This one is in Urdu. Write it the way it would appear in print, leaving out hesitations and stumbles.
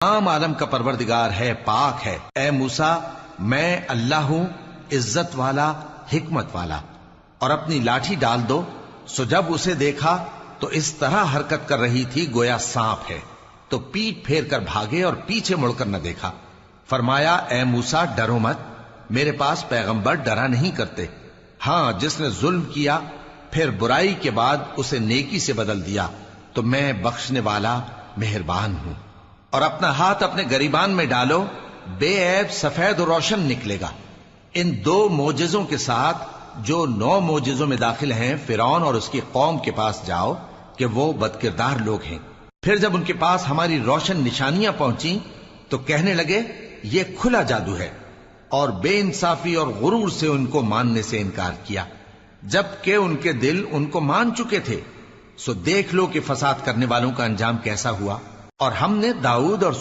تمام عالم کا پروردگار ہے، پاک ہے۔ اے موسیٰ، میں اللہ ہوں، عزت والا، حکمت والا، اور اپنی لاٹھی ڈال دو۔ سو جب اسے دیکھا تو اس طرح حرکت کر رہی تھی گویا سانپ ہے، تو پیٹ پھیر کر بھاگے اور پیچھے مڑ کر نہ دیکھا۔ فرمایا اے موسیٰ ڈرو مت، میرے پاس پیغمبر ڈرا نہیں کرتے۔ ہاں جس نے ظلم کیا پھر برائی کے بعد اسے نیکی سے بدل دیا تو میں بخشنے والا مہربان ہوں۔ اور اپنا ہاتھ اپنے گریبان میں ڈالو، بے عیب سفید و روشن نکلے گا۔ ان 2 معجزوں کے ساتھ جو 9 معجزوں میں داخل ہیں فرعون اور اس کی قوم کے پاس جاؤ کہ وہ بدکردار لوگ ہیں۔ پھر جب ان کے پاس ہماری روشن نشانیاں پہنچیں تو کہنے لگے یہ کھلا جادو ہے، اور بے انصافی اور غرور سے ان کو ماننے سے انکار کیا، جبکہ ان کے دل ان کو مان چکے تھے۔ سو دیکھ لو کہ فساد کرنے والوں کا انجام کیسا ہوا۔ اور ہم نے داؤد اور